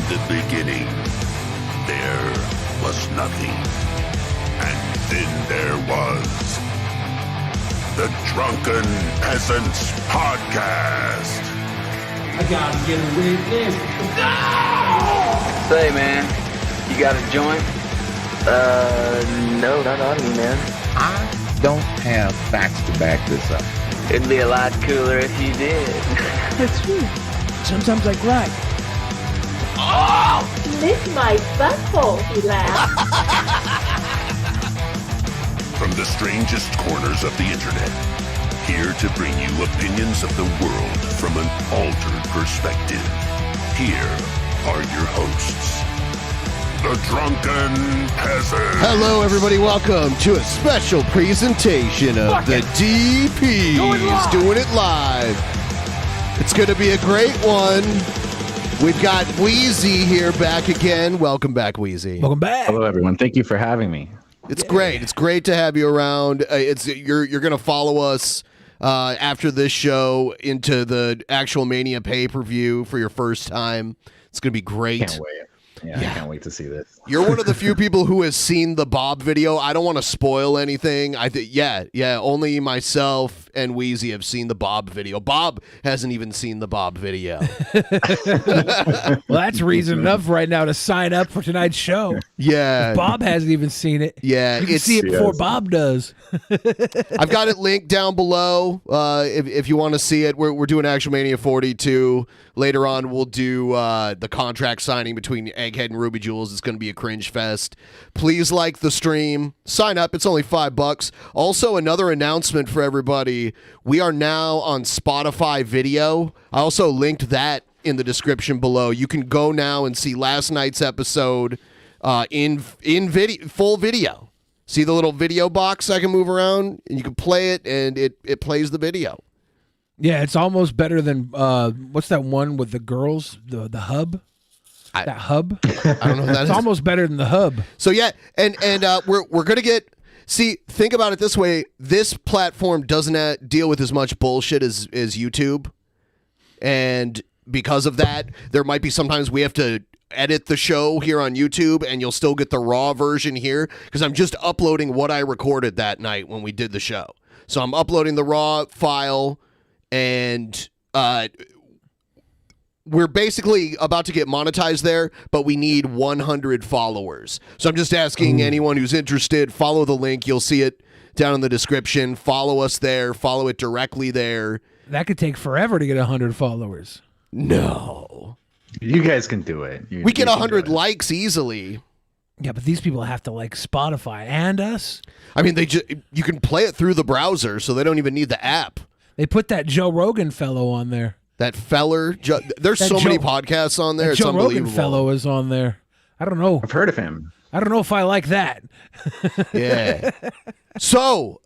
the beginning, there was nothing. And then there was the Drunken Peasants Podcast. I gotta get a witness. No! Say, man, you got a joint? No, not on me, man. I don't have facts to back this up. It'd be a lot cooler if you did. That's true. Sometimes I cry. Oh! Lick my butthole, he laughed. From the strangest corners of the internet, here to bring you opinions of the world from an altered perspective. Here are your hosts, the Drunken Peasants. Hello, everybody. Welcome to a special presentation of the DPs doing it live. It's going to be a great one. We've got Wheezy here back again. Welcome back, Wheezy. Welcome back. Hello, everyone. Thank you for having me. It's great. It's great to have you around. You're going to follow us after this show into the actual Mania pay-per-view for your first time. It's going to be great. Can't wait. Yeah, I can't wait to see this. You're one of the few people who has seen the Bob video. I don't want to spoil anything. Only myself and Wheezy have seen the Bob video. Bob hasn't even seen the Bob video. Well, that's reason enough right now to sign up for tonight's show. Yeah. Bob hasn't even seen it. Yeah. You can see it before Bob does. I've got it linked down below if you want to see it. We're doing Actual Mania 42. Later on, we'll do the contract signing between Egghead and Ruby Jules. It's going to be a cringe fest. Please like the stream. Sign up. It's only $5. Also, another announcement for everybody. We are now on Spotify video. I also linked that in the description below. You can go now and see last night's episode in full video. See the little video box I can move around? And you can play it, and it plays the video. Yeah, it's almost better than what's that one with the girls? The hub. That hub. I don't know what that it's is. almost better than the hub. So yeah, and we're gonna get. See, think about it this way: this platform doesn't deal with as much bullshit as YouTube, and because of that, there might be sometimes we have to edit the show here on YouTube, and you'll still get the raw version here because I'm just uploading what I recorded that night when we did the show. So I'm uploading the raw file. And we're basically about to get monetized there, but we need 100 followers. So I'm just asking anyone who's interested, follow the link. You'll see it down in the description. Follow us there. Follow it directly there. That could take forever to get 100 followers. No. You guys can do it. We get 100 likes easily. Yeah, but these people have to like Spotify and us. I mean, you can play it through the browser, so they don't even need the app. They put that Joe Rogan fellow on there. That feller. There's so many podcasts on there. It's Joe unbelievable. Rogan fellow is on there. I don't know. I've heard of him. I don't know if I like that. Yeah. So,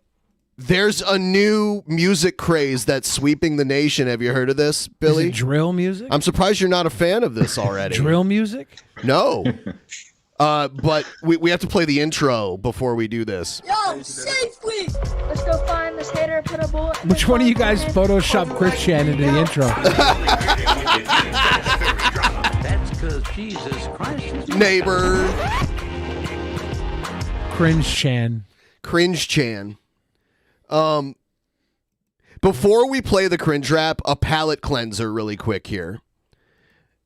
there's a new music craze that's sweeping the nation. Have you heard of this, Billy? Is it drill music? I'm surprised you're not a fan of this already. Drill music? No. But we have to play the intro before we do this. Yo, safely! Let's go find this hater, put a bullet. Which one of you guys photoshopped Chris Chan into the intro? That's because Jesus Christ is Neighbor. Cringe Chan. Cringe Chan. Before we play the cringe rap, a palate cleanser really quick here.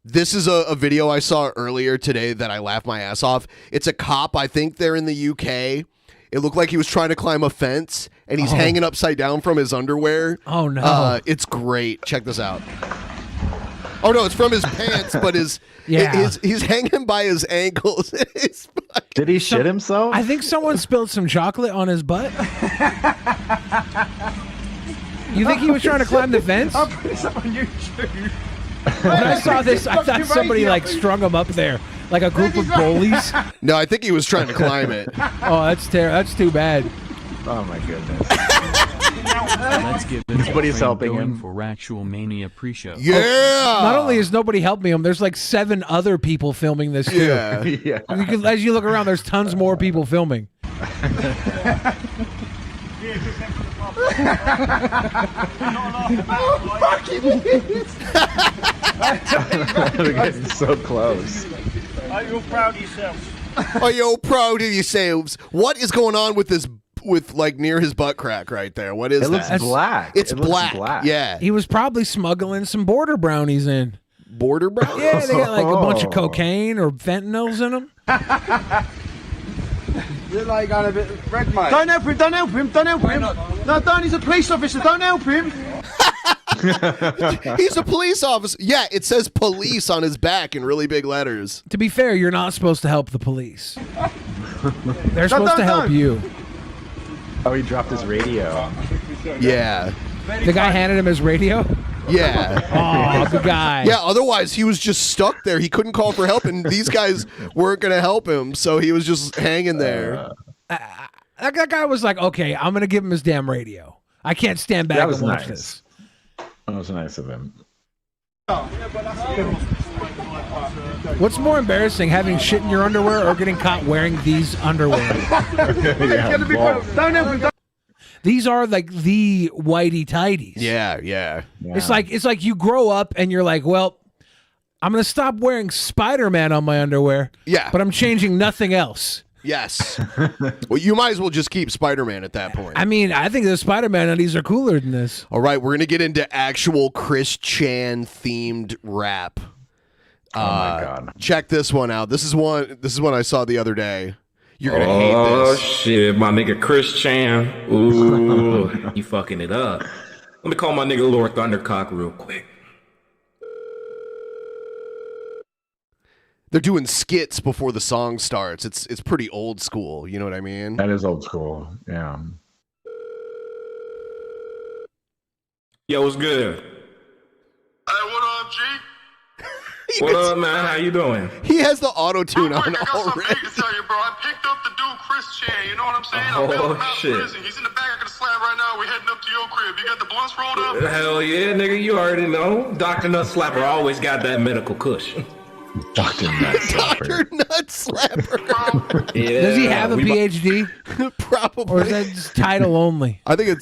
This is a video I saw earlier today that I laughed my ass off. It's a cop. I think they're in the UK. It looked like he was trying to climb a fence, and he's hanging upside down from his underwear. Oh, no. It's great. Check this out. Oh, no, it's from his pants, but he's hanging by his ankles. Did he shit himself? I think someone spilled some chocolate on his butt. You think he was trying to climb the fence? I'll put this up on YouTube. When I saw this, I thought somebody strung him up there, like a group of bullies. No, I think he was trying to climb it. Oh, that's terrible. That's too bad. Oh my goodness. Let's get this Nobody's helping going him for actual Mania pre-show. Yeah. Not only is nobody helping him, there's like 7 other people filming this too. Yeah. Yeah. As you look around, there's tons more people filming. We're getting so close. Are you proud of yourselves? Are you proud of yourselves? What is going on with this? With like near his butt crack right there. What is It that? looks black. It's It looks black. black. Yeah. He was probably smuggling some border brownies in. Border brownies? Yeah, they got like a bunch of cocaine or fentanyls in them. You're like got a bit red, mate. Don't help him, don't help him, don't help him. No, don't, he's a police officer, don't help him. He's a police officer. Yeah, it says police on his back in really big letters. To be fair, you're not supposed to help the police. They're supposed to help you. Oh, he dropped his radio. Yeah. The guy handed him his radio? Yeah. Oh, good guy. Yeah, otherwise he was just stuck there. He couldn't call for help, and these guys weren't going to help him, so he was just hanging there. That guy was like, okay, I'm going to give him his damn radio. I can't stand back That was and watch nice. this. That was nice of him. What's more embarrassing, having shit in your underwear or getting caught wearing these underwear? These are like the whitey tighties. Yeah. It's like you grow up and you're like, well, I'm gonna stop wearing Spider-Man on my underwear. Yeah. But I'm changing nothing else. Yes. Well, you might as well just keep Spider-Man at that point. I mean, I think the Spider-Man undies are cooler than this. All right, we're going to get into actual Chris Chan themed rap. Oh my god. Check this one out. This is one I saw the other day. You're going to hate this. Oh shit, my nigga Chris Chan. Ooh, you fucking it up. Let me call my nigga Lord Thundercock real quick. They're doing skits before the song starts. It's pretty old school, you know what I mean? That is old school. Yeah. Yo, what's good? Hey, what up, G? What up, man? How you doing? He has the auto-tune on I got something already. big to tell you, bro. I picked up the dude Chris Chan, you know what I'm saying? Oh, I bailed him out of shit. prison. He's in the back of the slab right now. We're heading up to your crib. You got the blunts rolled up? Hell yeah, nigga, you already know. Dr. Nut Slapper always got that medical cushion. Dr. Nut Dr. Nut Slapper. Yeah, Does he have a PhD? Probably. Or is that just title only? I think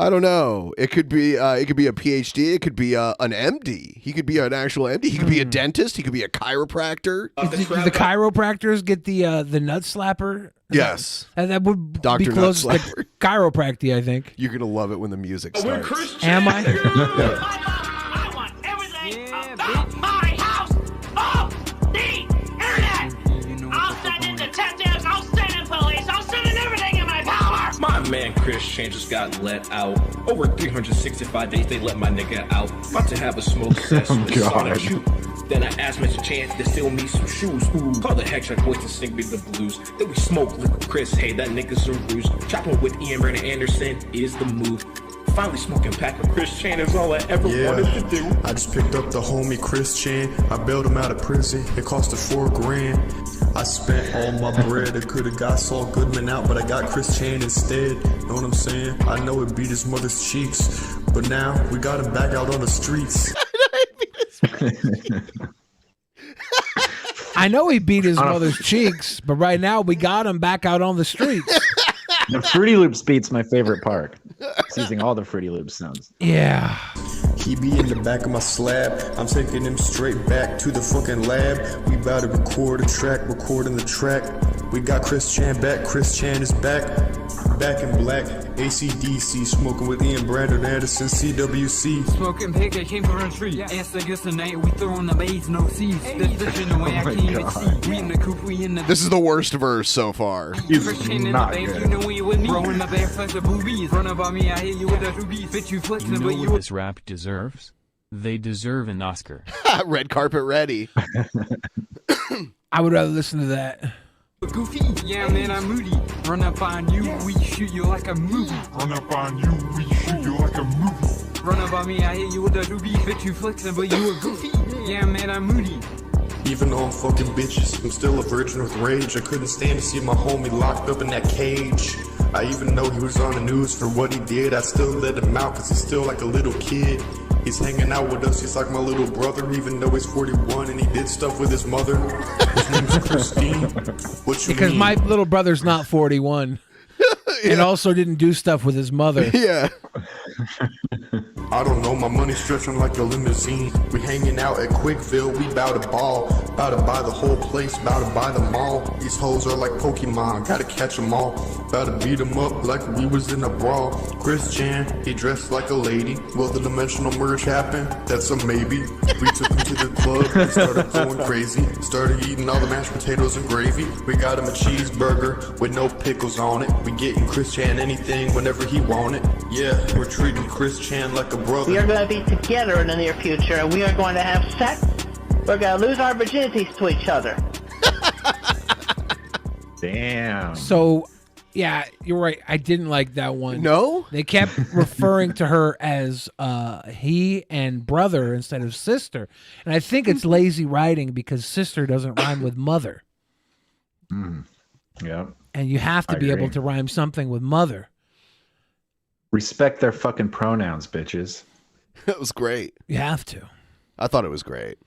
I don't know. It could be a PhD. It could be an MD. He could be an actual MD. He could be a dentist. He could be a chiropractor. Do the chiropractors get the nut slapper? Yes. And that would Dr. be Nut close to Slapper. chiropractic, I think. You're going to love it when the music starts. Am I? I want everything about my house off the internet. I'll send in detectives, I'll send in police, I'll send in everything in my power. My man Chris Chan just got let out. Over 365 days they let my nigga out. About to have a smoke session with Sonic Shoot. Then I asked Mr. Chance to steal me some shoes. Ooh, call the Hex boys to sing me the blues. Then we smoke liquid Chris. Hey, that nigga's a ruse. Chopping with Ian Brandon Anderson is the move. Finally smoking pack of Chris Chan is all I ever wanted to do. I just picked up the homie Chris Chan. I bailed him out of prison. It cost us $4 grand. I spent all my bread. I could have got Saul Goodman out, but I got Chris Chan instead. Know what I'm saying? I know it beat his mother's cheeks, but now we got him back out on the streets. I know he beat his mother's cheeks, but right now we got him back out on the streets. The Fruity Loops beat's my favorite part. It's using all the Fruity Loops sounds. Yeah. He be in the back of my slab. I'm taking him straight back to the fucking lab. We about to record a track, recording the track. We got Chris Chan back. Chris Chan is back. Back in black. ACDC. Smoking with Ian Brandon Anderson. CWC. Smoking pig, I came from a tree. Ass against the night, we throwing the bass, no seeds. This bitch in the way I can't even see. We in the coop, we in the. This is the worst verse so far. Chris Chan in the bank, you know when you with me. Rolling the back, flex the boobies. Run up on me, I hit you with the rubies. Bitch, you flexing, You know but what you. this rap deserves? They deserve an Oscar. Red carpet ready. I would rather listen to that. Goofy, yeah man, I'm moody. Run up on you, we shoot you like a movie. Run up on you, we shoot you like a movie. Run up on me, I hit you with the rubies. Bitch, you flexing, but you a goofy. Yeah man, I'm moody. Even though I'm fucking bitches, I'm still a virgin with rage. I couldn't stand to see my homie locked up in that cage. I even know he was on the news for what he did. I still let him out cause he's still like a little kid. He's hanging out with us, he's like my little brother. Even though he's 41 and he did stuff with his mother. His name's Christine. What you Because mean? my little brother's not 41. And also didn't do stuff with his mother. Yeah. I don't know, my money stretching like a limousine. We hanging out at Quickville, we bout to ball. Bout to buy the whole place, bout to buy them all. These hoes are like Pokemon, gotta catch them all. Bout to beat them up like we was in a brawl. Chris Chan, he dressed like a lady. Will the dimensional merge happen? That's a maybe. We took him to the club and started going crazy. Started eating all the mashed potatoes and gravy. We got him a cheeseburger with no pickles on it. We getting Chris Chan anything whenever he want it. Yeah, we're treating Chris Chan like a brother. We are going to be together in the near future, and we are going to have sex. We're going to lose our virginities to each other. Damn. So, yeah, you're right. I didn't like that one. No? They kept referring to her as he and brother instead of sister. And I think it's lazy writing because sister doesn't rhyme with mother. Yeah. And you have to I be agree. able to rhyme something with mother. Respect their fucking pronouns, bitches. That was great. You have to. I thought it was great.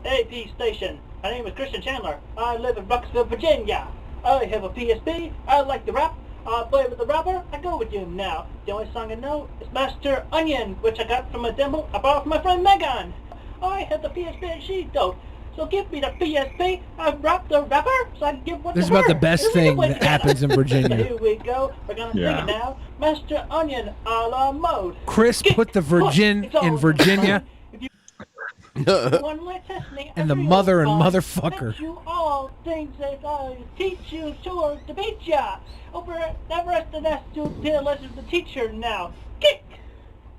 AP Station. My name is Christian Chandler. I live in Bucksville, Virginia. I have a PSP. I like to rap. I play with the rapper. I go with you now. The only song I know is Master Onion, which I got from a demo I borrowed from my friend Megan. I have the PSP and she don't. So give me the PSP. I rap the rapper, so I can give one This to is about her. the best Here we thing go that together. happens in Virginia. Here we go. We're gonna sing it now. Master Onion a la mode. Chris put the virgin in Virginia One less listening, and the every mother and one. motherfucker. Teach you all things that I teach you to beat ya. Over never rest the nest to listen to the teacher now. Kick,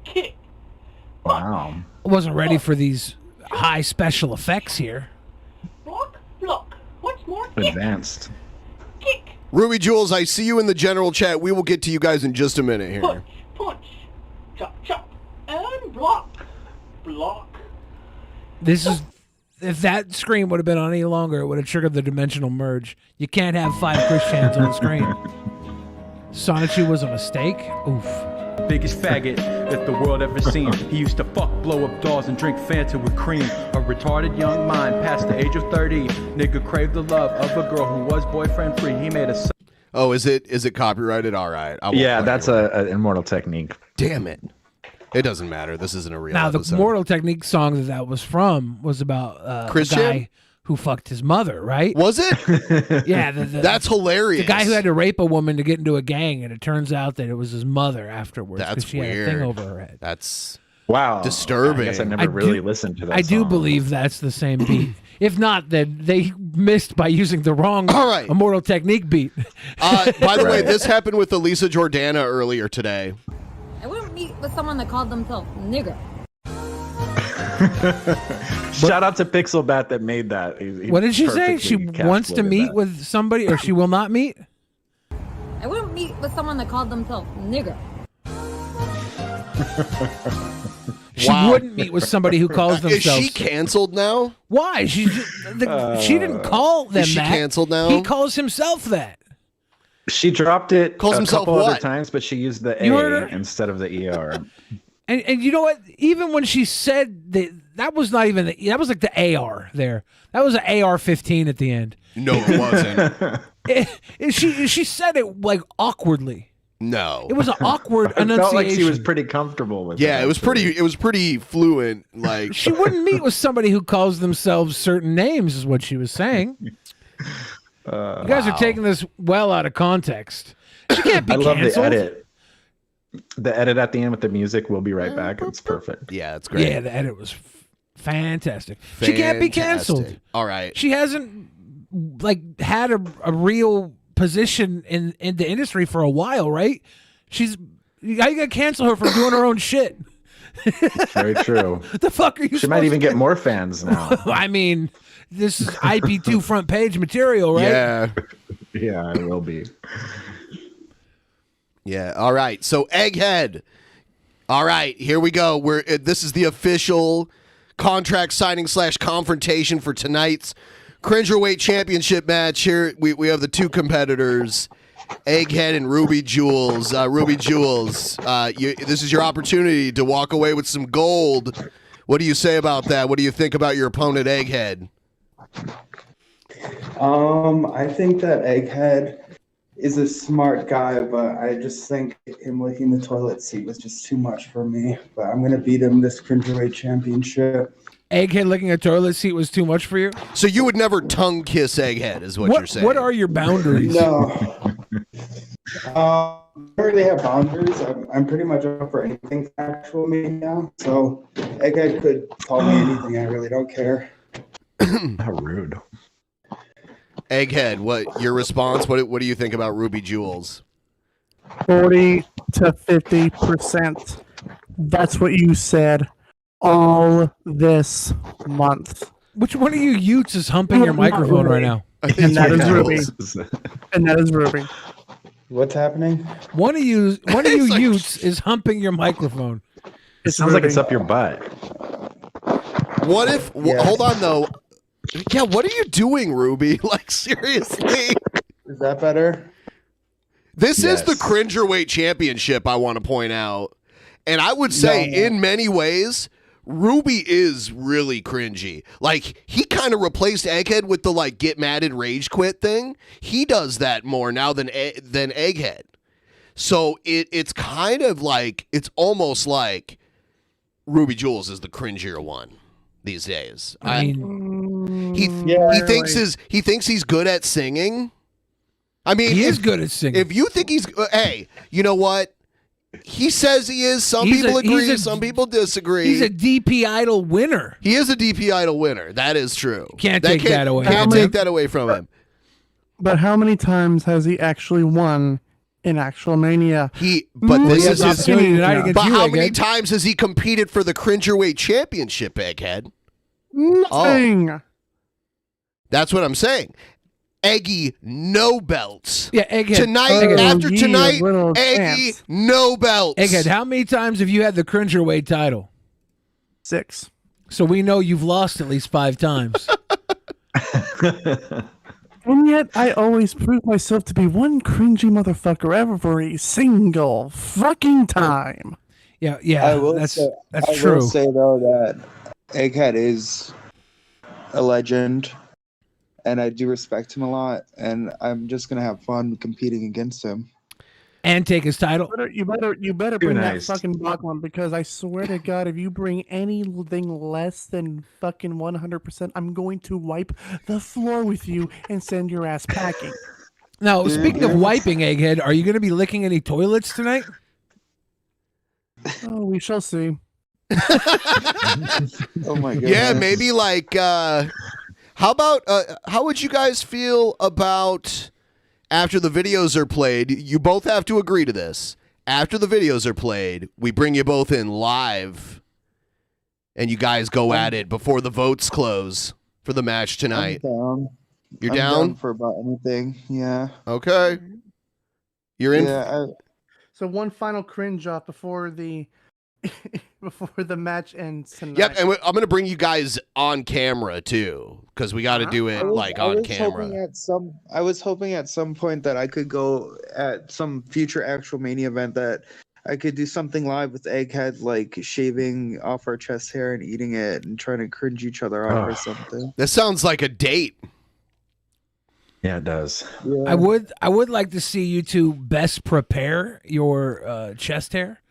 kick. Wow. I wasn't ready for these high special effects here. Block, block. What's more? Kick, Advanced. kick. Ruby Jules, I see you in the general chat. We will get to you guys in just a minute here. Punch, punch. Chop, chop. And block, block. This is if that screen would have been on any longer, it would have triggered the dimensional merge. You can't have 5 Chris Chans on the screen. Sonichu was a mistake. Oof. Biggest faggot that the world ever seen. He used to fuck, blow up dolls, and drink Fanta with cream. A retarded young mind past the age of 30. Nigga craved the love of a girl who was boyfriend free. He made a. Oh, is it copyrighted? All right. I won't Yeah, play that's it. an immortal technique. Damn it. It doesn't matter. This isn't a real Now, episode. the Mortal Technique song that was from was about Chris a guy Chan? who fucked his mother, right? Was it? Yeah. That's hilarious. The guy who had to rape a woman to get into a gang, and it turns out that it was his mother afterwards because That's she weird. had a thing over her head. That's wow disturbing. I guess I never really listened to that I do song. believe that's the same beat. If not, then they missed by using the wrong Immortal Technique beat. By the way, this happened with Elisa Jordana earlier today. I wouldn't meet with someone that called themselves nigger. Shout out to Pixelbat that made that. He What did she say? She perfectly wants to encapsulated meet that. with somebody, or she will not meet? I wouldn't meet with someone that called themselves nigger. She wouldn't meet with somebody who calls Is themselves. she canceled now? Why? She didn't call them Is she that. canceled now? He calls himself that. She dropped it Calls a himself couple other what? times, but she used the You heard A her? instead of the ER. And you know what? Even when she said that was not even that was like the AR there. That was an AR-15 at the end. No, it wasn't. She said it like awkwardly. No. It was an awkward It felt enunciation. like she was pretty comfortable with it. Yeah, it was pretty fluent. Like She wouldn't meet with somebody who calls themselves certain names, is what she was saying. You guys are taking this well out of context. She can't be I love canceled. the edit. The edit at the end with the music. We'll be right back. It's perfect. Yeah, it's great. Yeah, the edit was fantastic. She can't be canceled. Fantastic. All right. She hasn't like had a real position in the industry for a while, right? How you gonna cancel her for doing her own shit? Very true. The fuck are you? She might even get more fans now. I mean, this is IP2 front page material, right? Yeah. Yeah, it will be. Yeah. All right. So Egghead. All right. Here we go. This is the official contract signing / confrontation for tonight's Cringerweight Championship match. Here we have the two competitors, Egghead and Ruby Jules. Ruby Jules, this is your opportunity to walk away with some gold. What do you say about that? What do you think about your opponent, Egghead? I think that Egghead is a smart guy, but I just think him licking the toilet seat was just too much for me. But I'm gonna beat him this Cringerweight Championship. Egghead licking a toilet seat was too much for you? So you would never tongue kiss Egghead, is what you're saying? What are your boundaries? No. I don't really have boundaries. I'm pretty much up for anything actual Mania. So Egghead could call me anything. I really don't care. How rude. Egghead, what your response? What do you think about Ruby Jewels? 40 to 50%. That's what you said all this month. Which one of you Utes is humping your microphone right now? And that is Ruby. And that is Ruby. What's happening? One of you Utes is humping your microphone. It sounds like it's up your butt. What if? Hold on though. Yeah, what are you doing, Ruby? Like seriously? Is that better? This is the Cringerweight Championship. I want to point out, and I would say in many ways, Ruby is really cringy. Like he kind of replaced Egghead with the like get mad and rage quit thing. He does that more now than Egghead. So it's kind of like it's almost like Ruby Jewels is the cringier one these days. I mean, he thinks he's good at singing. I mean, he is good at singing. If you think he's, hey, you know what? He says he is. Some people agree. Some people disagree. He's a DP Idol winner. He is a DP Idol winner. That is true. Can't take that away. Can't take that away from him. But how many times has he actually won in actual Mania? But this is his opportunity tonight against But you, how Egghead. many times has he competed for the Cringerweight Championship, Egghead? Nothing. Oh. That's what I'm saying. Eggy, no belts. Yeah, Egghead. Tonight, after tonight, Eggy, no belts. Egghead, how many times have you had the Cringerweight title? 6. So we know you've lost at least 5 times. And yet, I always prove myself to be one cringy motherfucker every single fucking time. Yeah, that's I true. will say though that Egghead is a legend, and I do respect him a lot, and I'm just gonna have fun competing against him. And take his title. You better bring that fucking back one, because I swear to God, if you bring anything less than fucking 100%, I'm going to wipe the floor with you and send your ass packing. Now, speaking of wiping, Egghead, are you going to be licking any toilets tonight? Oh, we shall see. Oh my God. Yeah, maybe like, how about, how would you guys feel about after the videos are played? You both have to agree to this. After the videos are played, we bring you both in live, and you guys go at it before the votes close for the match tonight. I'm down. You're I'm down for about anything. Yeah. Okay. You're in. Yeah. So one final cringe off before the before the match ends tonight. Yep, and I'm going to bring you guys on camera too, because we got to do it on camera. I was hoping at some point that I could go at some future actual Mania event that I could do something live with Egghead, like shaving off our chest hair and eating it and trying to cringe each other off or something. This sounds like a date. Yeah, it does. Yeah. I would like to see you two best prepare your chest hair.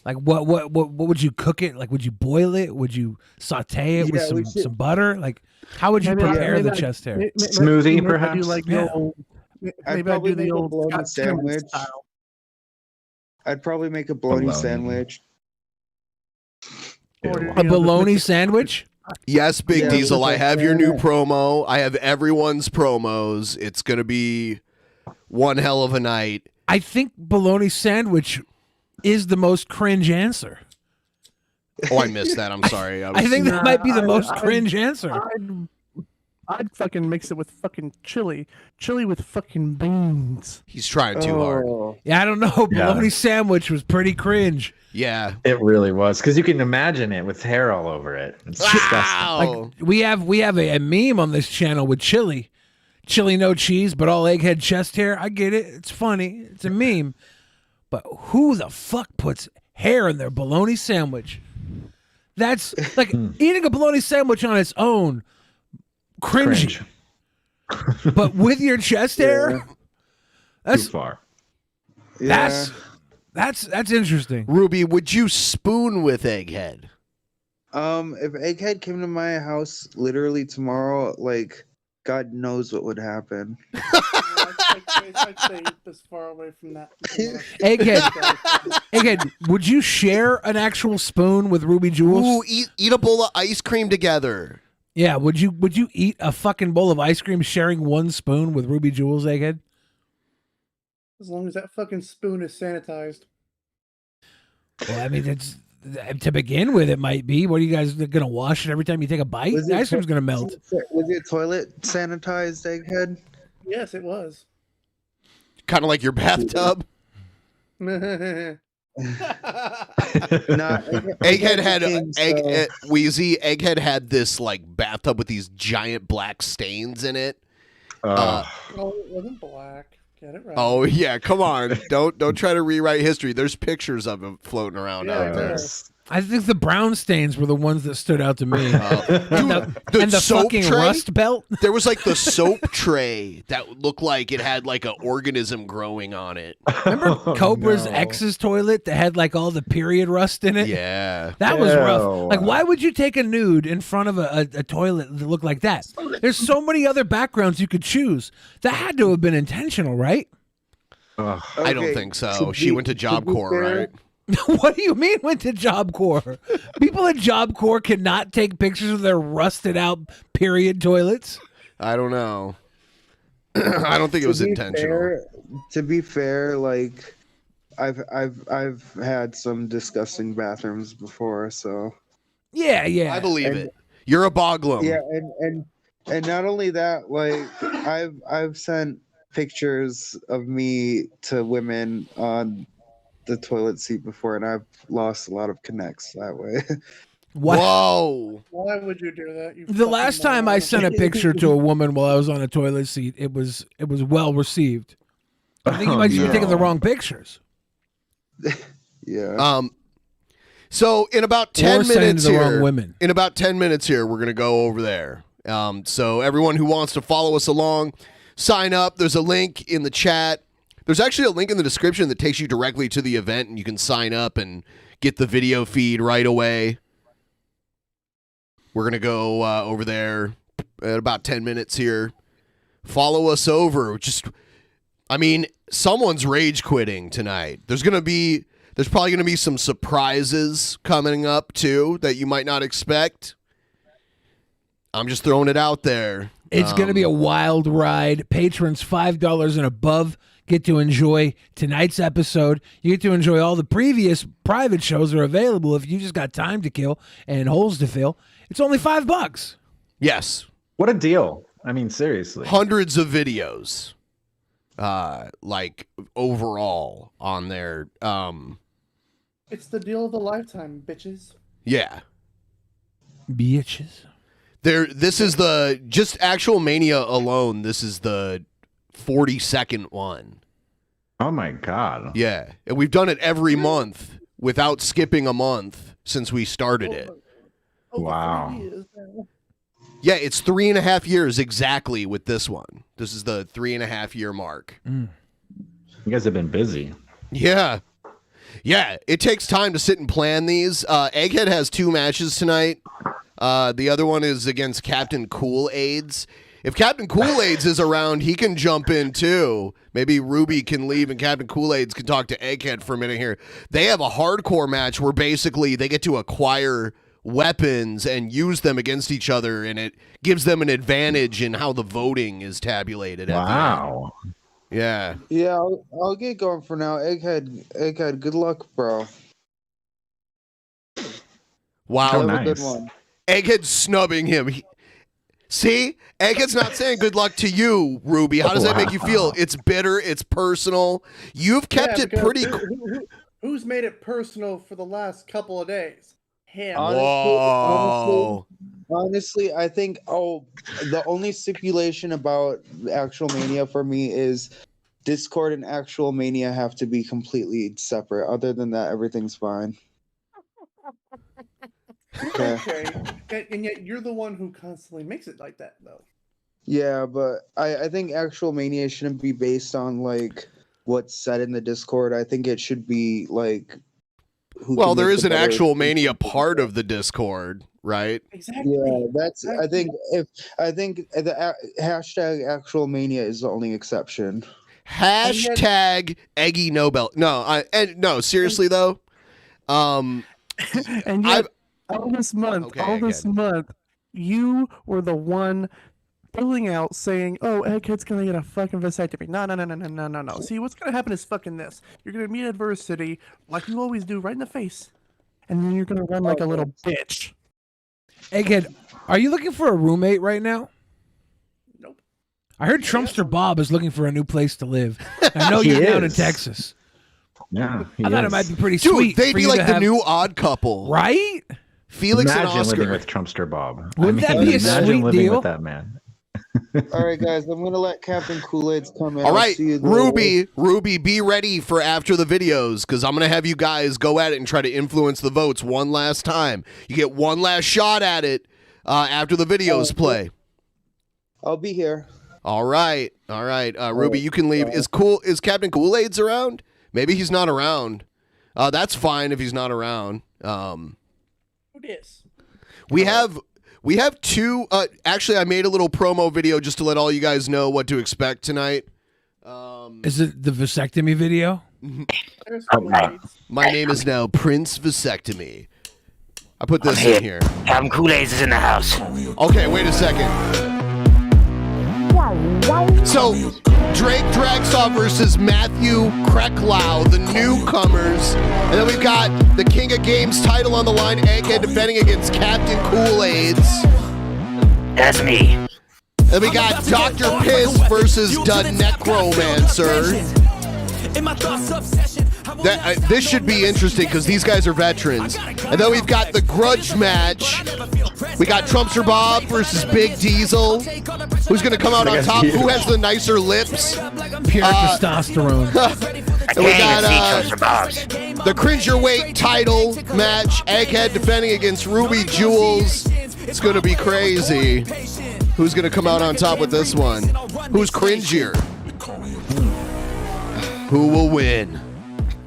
Like what would you cook it? Like would you boil it? Would you saute it with some butter? Like how would you prepare the chest hair? Smoothie, perhaps. I'd probably do the old bologna sandwich. I'd probably make a bologna sandwich. A bologna sandwich? Yes, Big Diesel. I have your new promo. I have everyone's promos. It's going to be one hell of a night. I think bologna sandwich is the most cringe answer. Oh, I missed that. I'm sorry. I think that might be the most cringe answer. I'd fucking mix it with fucking chili with fucking beans. He's trying too hard. Yeah, I don't know. Bologna sandwich was pretty cringe. Yeah, it really was, because you can imagine it with hair all over it. It's disgusting. Like, we have a meme on this channel with chili no cheese, but all Egghead chest hair. I get it. It's funny. It's a meme. But who the fuck puts hair in their bologna sandwich? That's like eating a bologna sandwich on its own. Cringy. But with your chest hair, That's too far. That's interesting. Ruby, would you spoon with Egghead? If Egghead came to my house literally tomorrow, like God knows what would happen. I'd stay this far away from that. Egghead, would you share an actual spoon with Ruby Jules? Ooh, eat a bowl of ice cream together. Yeah, would you eat a fucking bowl of ice cream sharing one spoon with Ruby Jules, Egghead? As long as that fucking spoon is sanitized. Well, I mean, it's to begin with, it might be. What are you guys gonna wash it every time you take a bite? The ice cream's gonna melt. Was your toilet sanitized, Egghead? Yes, it was. Kind of like your bathtub. Egghead had Wheezy. Egghead had this like bathtub with these giant black stains in it. No, it wasn't black. Get it right. Oh yeah, come on! Don't try to rewrite history. There's pictures of him floating around out there. I think the brown stains were the ones that stood out to me. Dude, and the soap fucking tray? rust belt. There was like the soap tray that looked like it had like an organism growing on it. Remember Cobra's ex's toilet that had like all the period rust in it? Yeah. That was rough. Like, why would you take a nude in front of a toilet that looked like that? There's so many other backgrounds you could choose. That had to have been intentional, right? I don't think so. She went to Job Corps, right? What do you mean went to Job Corps? People at Job Corps cannot take pictures of their rusted out period toilets? I don't know. I don't think it was intentional. To be fair, like I've had some disgusting bathrooms before, so yeah. I believe it. You're a boglum. Yeah, and not only that, like I've sent pictures of me to women on the toilet seat before, and I've lost a lot of connects that way. What? Whoa! Why would you do that? The last time I sent a picture to a woman while I was on a toilet seat, it was well received. I think you might be taking the wrong pictures. Yeah. So in about 10 sending minutes to the wrong here, women. in about 10 minutes here, we're gonna go over there. So everyone who wants to follow us along, sign up. There's a link in the chat. There's actually a link in the description that takes you directly to the event, and you can sign up and get the video feed right away. We're going to go over there in about 10 minutes here. Follow us over. Someone's rage quitting tonight. There's probably going to be some surprises coming up, too, that you might not expect. I'm just throwing it out there. It's going to be a wild ride. Patrons $5 and above get to enjoy tonight's episode. You get to enjoy all the previous private shows that are available if you just got time to kill and holes to fill. It's only $5. Yes. What a deal. I mean, seriously. Hundreds of videos. Overall on there. It's the deal of a lifetime, bitches. Yeah. Bitches. This is just actual Mania alone. This is the 42nd one. Oh my God. Yeah. And we've done it every month without skipping a month since we started it. Wow. Yeah, it's 3.5 years exactly with this one. This is the 3.5 year mark. You guys have been busy. Yeah. Yeah, it takes time to sit and plan these. Egghead has 2 matches tonight. The other one is against Captain Kool-Aids. If Captain Kool-Aids is around, he can jump in too. Maybe Ruby can leave and Captain Kool-Aids can talk to Egghead for a minute here. They have a hardcore match where basically they get to acquire weapons and use them against each other, and it gives them an advantage in how the voting is tabulated. Wow. Yeah. Yeah, I'll get going for now. Egghead, good luck, bro. Wow. Have a good one. Egghead's snubbing him. See? Egghead's not saying good luck to you, Ruby. How does that make you feel? It's bitter. It's personal. You've kept it pretty... Who's made it personal for the last couple of days? Him. Honestly, I think the only stipulation about actual Mania for me is Discord and actual Mania have to be completely separate. Other than that, everything's fine. Okay. And yet you're the one who constantly makes it like that, though. Yeah, but I think actual Mania shouldn't be based on like what's said in the Discord. I think it should be like. Well, there is an actual Mania part of the Discord, right? Exactly. Yeah, that's. I think the hashtag actual Mania is the only exception. Hashtag Eggy Nobel. No, seriously though. And yet, all this month, you were the one pulling out saying, "Oh, Egghead's gonna get a fucking vasectomy." No. See, what's gonna happen is fucking this. You're gonna meet adversity like you always do, right in the face, and then you're gonna run like a little bitch. Egghead, are you looking for a roommate right now? Nope. I heard Trumpster Bob is looking for a new place to live. I know you're down in Texas. Yeah, I thought it might be pretty Dude, sweet. they'd for be you like to the have- new Odd Couple, right? Felix Imagine and Oscar living with Trumpster Bob. Wouldn't that be a imagine sweet living deal? with that man. All right, guys, I'm gonna let Captain Kool-Aid's come in. All I'll right, see you there. Ruby, be ready for after the videos because I'm gonna have you guys go at it and try to influence the votes one last time. You get one last shot at it after the videos play. I'll be here. All right. Ruby, you can leave. Is Captain Kool-Aid's around? Maybe he's not around. That's fine if he's not around. Who dis? We have two. Actually, I made a little promo video just to let all you guys know what to expect tonight. Is it the vasectomy video? My name is now Prince Vasectomy. I put this in here. Captain Kool-Aid's is in the house. Okay, wait a second. So, Drake Dragsaw versus Matthew Krecklau, the newcomers. And then we've got the King of Games title on the line, Egghead defending against Captain Kool-Aid's. That's me. And we got Dr. Piss versus the Necromancer. This should be interesting because these guys are veterans. And then we've got the grudge match. We got Trumpster Bob versus Big Diesel. Who's going to come out on top? Who has the nicer lips? Pure testosterone. And we got the Cringerweight title match. Egghead defending against Ruby Jules. It's going to be crazy. Who's going to come out on top with this one? Who's cringier? Who will win?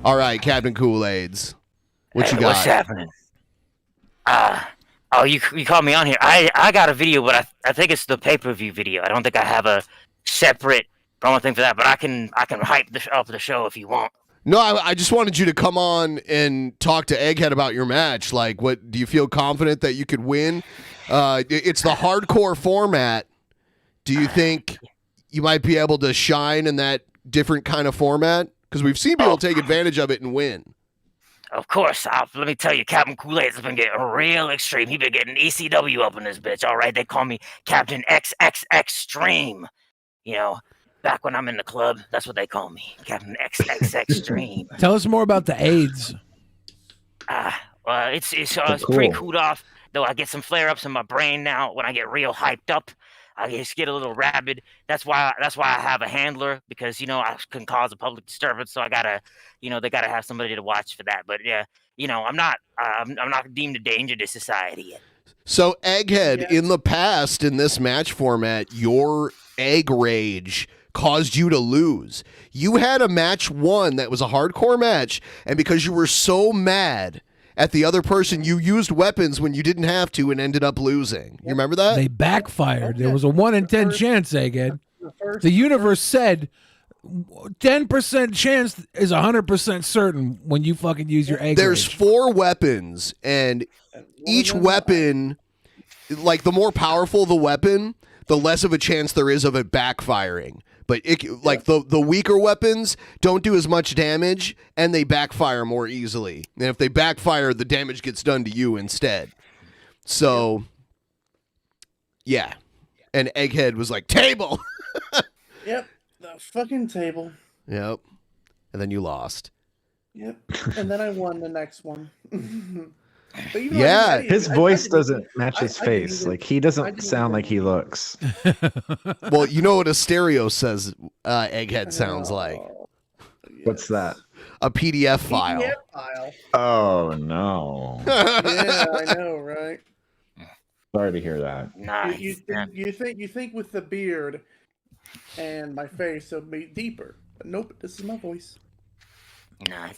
All right, Captain Kool-Aid's. What you got? What's happening? Oh, you called me on here. I got a video, but I think it's the pay-per-view video. I don't think I have a separate promo thing for that, but I can hype up the show if you want. No, I just wanted you to come on and talk to Egghead about your match. Like, what do you feel confident that you could win? It's the hardcore format. Do you think you might be able to shine in that different kind of format? Because we've seen people take advantage of it and win. Of course. Let me tell you, Captain Kool-Aid's been getting real extreme. He been getting ECW up in this bitch. All right, they call me Captain XX Extreme. You know, back when I'm in the club, that's what they call me, Captain XX Extreme. Tell us more about the AIDS. It's pretty cooled off. Though I get some flare-ups in my brain now when I get real hyped up. I just get a little rabid. That's why I have a handler, because I can cause a public disturbance. So I gotta, they gotta have somebody to watch for that. But yeah, I'm not deemed a danger to society yet. So Egghead, in the past, in this match format, your egg rage caused you to lose. You had a match one that was a hardcore match, and because you were so mad at the other person, you used weapons when you didn't have to and ended up losing. You remember that? They backfired. There was a 1 in 10 chance, Egghead. The universe said 10% chance is 100% certain when you fucking use your egg There's rage. 4 weapons, and each weapon, like the more powerful the weapon, the less of a chance there is of it backfiring. But the weaker weapons don't do as much damage, and they backfire more easily. And if they backfire, the damage gets done to you instead. So, yeah. And Egghead was like, table! Yep, the fucking table. Yep. And then you lost. Yep, and then I won the next one. But His voice doesn't match his face. Like, he doesn't sound like he looks. Well, you know what a stereo says Egghead sounds like. What's that? A PDF file. PDF file. Oh, no. Yeah, I know, right? Sorry to hear that. Nice. You think with the beard and my face it'll be deeper. Nope, this is my voice. Nah,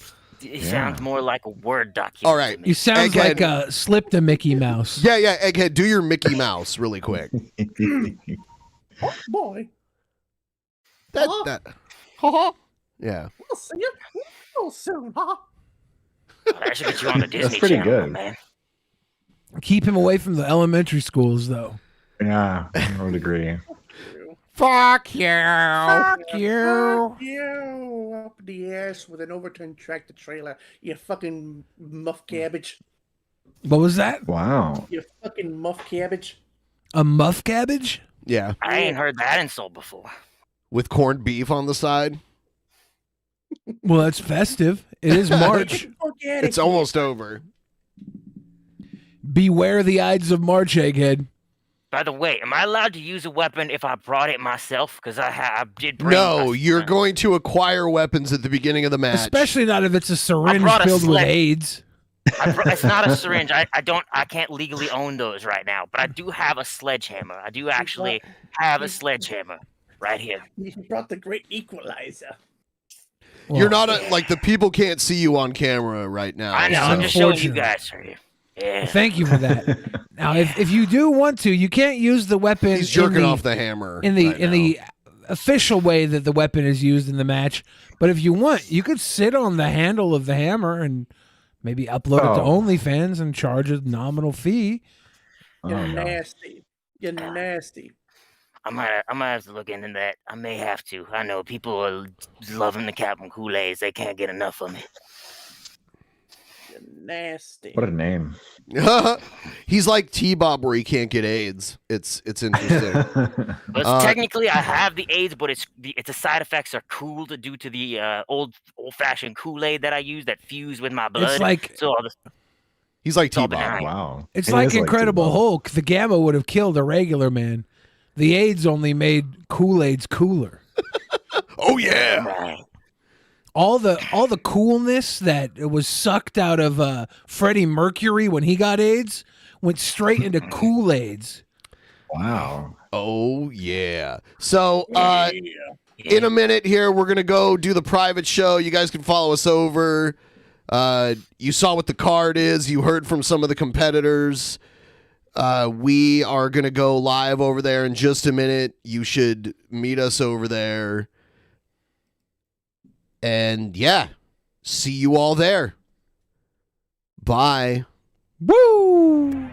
it sounds more like a Word document. All right. You sound Egghead. like slipped a Mickey Mouse. Yeah, Egghead, do your Mickey Mouse really quick. Oh, boy. That. Yeah. We'll see you real soon, huh? I should get you on the Disney pretty Channel, good. man. Keep him away from the elementary schools, though. Yeah, I would agree. Fuck you. Fuck you. Fuck you. Up the ass with an overturned tractor trailer. You fucking muff cabbage. What was that? Wow. You fucking muff cabbage. A muff cabbage? Yeah. I ain't heard that insult before. With corned beef on the side. Well, that's festive. It is March. It's almost over. Beware the Ides of March, Egghead. By the way, am I allowed to use a weapon if I brought it myself? Because I did bring No, you're going to acquire weapons at the beginning of the match. Especially not if it's a syringe brought a filled with sled. AIDS. It's not a syringe. I can't legally own those right now, but I do have a sledgehammer. I do actually have a sledgehammer right here. You brought the great equalizer. You're not like the people can't see you on camera right now. I know. I'm just showing you guys here. Yeah. Thank you for that. Now, if you do want to, you can't use the weapon. He's jerking off the hammer in the right in the official way that the weapon is used in the match. But if you want, you could sit on the handle of the hammer and maybe upload it to OnlyFans and charge a nominal fee. You're nasty. You're nasty. I might have to look into that. I may have to. I know people are loving the Captain Kool-Aids. They can't get enough of me. You're nasty. What a name. He's like T-Bob where he can't get AIDS. It's interesting. But technically, I have the AIDS, but its side effects are cool to due to the old-fashioned Kool-Aid that I use that fuse with my blood. It's like he's like all T-Bob. benign. Wow. It's like Incredible Hulk. The Gamma would have killed a regular man. The AIDS only made Kool-Aids cooler. Oh yeah. Right. All the coolness that was sucked out of Freddie Mercury when he got AIDS went straight into Kool-Aids. Wow. Oh yeah. So in a minute here, we're gonna go do the private show. You guys can follow us over. You saw what the card is. You heard from some of the competitors. We are gonna go live over there in just a minute. You should meet us over there. And yeah, see you all there. Bye. Woo!